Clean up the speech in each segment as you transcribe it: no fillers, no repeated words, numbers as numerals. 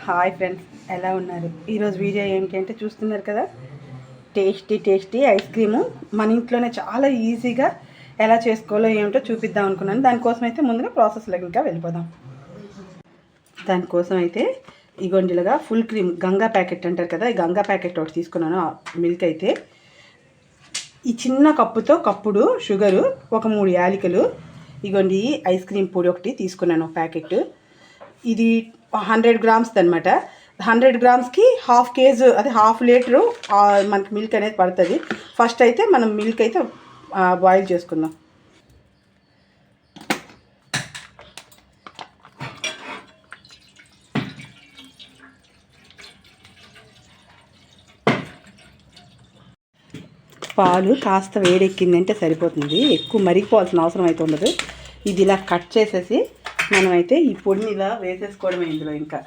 Hi friends, ఎలా ఉన్నారు? ఈరోజు వీడియో ఏంటంటే చూస్తున్నారు కదా, టేస్టీ ఐస్ క్రీము మన ఇంట్లోనే చాలా ఈజీగా ఎలా చేసుకోవాలో ఏమిటో చూపిద్దాం అనుకున్నాను. దానికోసం అయితే ముందుగా ప్రాసెస్లోకి ఇంకా వెళ్ళిపోదాం. దానికోసం అయితే ఇగొండిలుగా ఫుల్ క్రీమ్ గంగా ప్యాకెట్ అంటారు కదా, ఈ గంగా ప్యాకెట్ ఒకటి తీసుకున్నాను. మిల్క్ అయితే ఈ చిన్న కప్పుతో కప్పుడు షుగరు, ఒక 3 యాలకులు, ఇగోండి ఐస్ క్రీమ్ పొడి ఒకటి తీసుకున్నాను ప్యాకెట్. ఇది 100 గ్రామ్స్ అనమాట. 100 గ్రామ్స్కి హాఫ్ కేజీ, అదే హాఫ్ లీటరు మనకి మిల్క్ అనేది పడుతుంది. ఫస్ట్ అయితే మనం మిల్క్ అయితే బాయిల్ చేసుకుందాం. పాలు కాస్త వేడెక్కిందంటే సరిపోతుంది, ఎక్కువ మరిగిపోవాల్సిన అవసరం అయితే ఉండదు. ఇది ఇలా కట్ చేసేసి మనమైతే ఈ పొడిని ఇలా వేసేసుకోవడమే ఇందులో. ఇంకా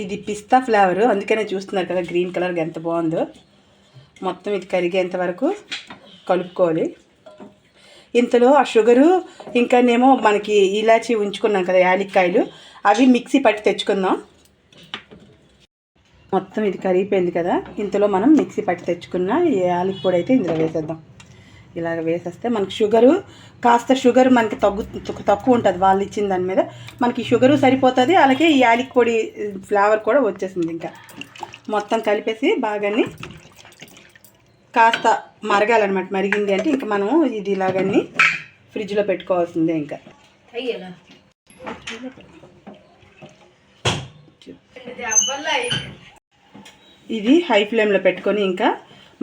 ఇది పిస్తా ఫ్లేవరు, అందుకనే చూస్తున్నారు కదా గ్రీన్ కలర్గా ఎంత బాగుందో. మొత్తం ఇది కరిగేంత వరకు కలుపుకోవాలి. ఇంతలో ఆ షుగరు ఇంకానేమో మనకి ఇలాచి ఉంచుకున్నాం కదా యాలక్కాయలు, అవి మిక్సీ పట్టి తెచ్చుకుందాం. మొత్తం ఇది కరిగిపోయింది కదా, ఇంతలో మనం మిక్సీ పట్టి తెచ్చుకున్న యాలక్కి పొడి అయితే ఇందులో వేసేద్దాం. ఇలాగ వేసేస్తే మనకి షుగరు కాస్త షుగర్ మనకి తక్కువ ఉంటుంది వాళ్ళు ఇచ్చిన దాని మీద. మనకి షుగరు సరిపోతుంది, అలాగే ఈ యాలక్కి పొడి ఫ్లేవర్ కూడా వచ్చేసింది. ఇంకా మొత్తం కలిపేసి బాగాని కాస్త మరగాలన్నమాట. మరిగింది అంటే ఇంకా మనం ఇది ఇలాగని ఫ్రిడ్జ్లో పెట్టుకోవాల్సిందే. ఇంకా ఇది హై ఫ్లేమ్లో పెట్టుకొని ఇంకా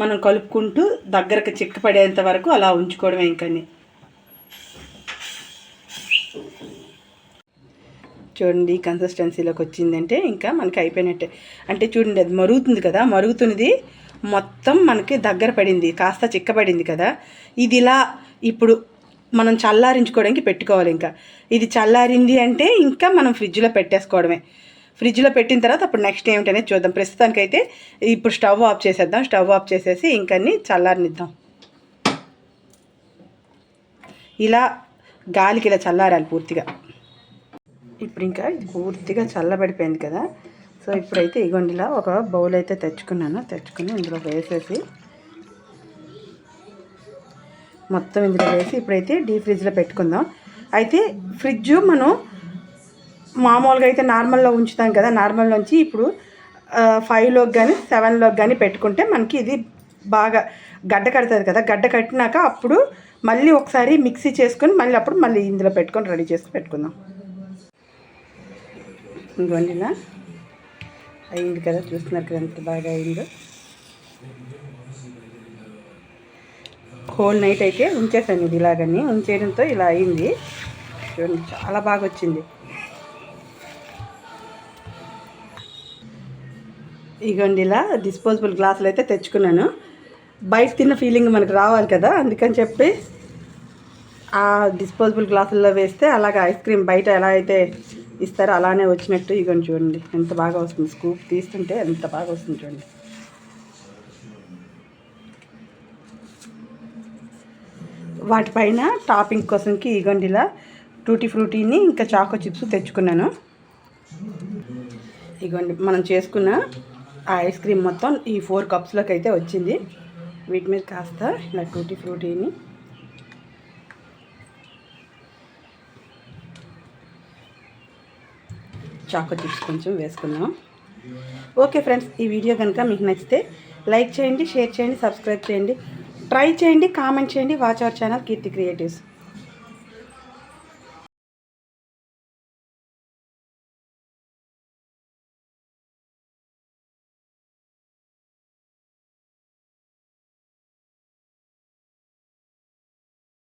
మనం కలుపుకుంటూ దగ్గరకు చిక్కపడేంత వరకు అలా ఉంచుకోవడమే. ఇంకా చూడండి కన్సిస్టెన్సీలోకి వచ్చిందంటే ఇంకా మనకి అయిపోయినట్టే. అంటే చూడండి అది మరుగుతుంది కదా, మరుగుతున్నది మొత్తం మనకి దగ్గర పడింది, కాస్త చిక్కబడింది కదా. ఇది ఇలా ఇప్పుడు మనం చల్లారించుకోవడానికి పెట్టుకోవాలి. ఇంకా ఇది చల్లారింది అంటే ఇంకా మనం ఫ్రిడ్జ్లో పెట్టేసుకోవడమే. ఫ్రిడ్జ్లో పెట్టిన తర్వాత అప్పుడు నెక్స్ట్ ఏమిటనేది చూద్దాం. ప్రస్తుతానికైతే ఇప్పుడు స్టవ్ ఆఫ్ చేసేద్దాం. స్టవ్ ఆఫ్ చేసేసి ఇంకన్నీ చల్లారనిద్దాం. ఇలా గాలికి ఇలా చల్లారాలి పూర్తిగా. ఇప్పుడు ఇంకా ఇది పూర్తిగా చల్లబడిపోయింది కదా. సో ఇప్పుడైతే ఇగొండిలా ఒక బౌల్ అయితే తెచ్చుకుని ఇందులో వేసేసి మొత్తం ఇందులో వేసి ఇప్పుడైతే డీప్ ఫ్రిడ్జ్లో పెట్టుకుందాం. అయితే ఫ్రిడ్జ్ మనం మామూలుగా అయితే నార్మల్లో ఉంచుతాం కదా, నార్మల్లోంచి ఇప్పుడు 5లోకి కానీ 7లోకి కానీ పెట్టుకుంటే మనకి ఇది బాగా గడ్డ కడుతుంది కదా. గడ్డ కట్టినాక అప్పుడు మళ్ళీ ఒకసారి మిక్సీ చేసుకొని మళ్ళీ ఇందులో పెట్టుకొని రెడీ చేసుకుని పెట్టుకుందాం. ఇంకొండిలా అయింది కదా, చూస్తున్నారు కదా ఎంత బాగా అయిందో. హోల్ నైట్ అయితే ఉంచేసాను ఇది. ఇలాగని ఉంచేయడంతో ఇలా అయింది. చూడండి చాలా బాగా వచ్చింది. ఇగోండి ఇలా డిస్పోజబుల్ గ్లాసులు అయితే తెచ్చుకున్నాను. బయట తిన్న ఫీలింగ్ మనకు రావాలి కదా, అందుకని చెప్పి ఆ డిస్పోజబుల్ గ్లాసుల్లో వేస్తే అలాగ ఐస్ క్రీమ్ బయట ఎలా అయితే ఇస్తారో అలానే వచ్చినట్టు. ఇగోండి చూడండి ఎంత బాగా వస్తుంది, స్కూప్ తీస్తుంటే ఎంత బాగా వస్తుంది చూడండి. వాటిపైన టాపింగ్ కోసంకి ఇగోండి ఇలా టూటీ ఫ్రూటీని ఇంకా చాకో చిప్స్ తెచ్చుకున్నాను. ఇగోండి మనం చేసుకున్న ఆ ఐస్ క్రీమ్ మొత్తం ఈ 4 కప్స్లోకి అయితే వచ్చింది. వీటి మీద కాస్త ఇలా టూటీ ఫ్రూటీని చాకో చిప్స్ కొంచెం వేసుకున్నాం. ఓకే ఫ్రెండ్స్, ఈ వీడియో కనుక మీకు నచ్చితే లైక్ చేయండి, షేర్ చేయండి, సబ్స్క్రైబ్ చేయండి, ట్రై చేయండి, కామెంట్ చేయండి. Watch our channel Keerthi creatives.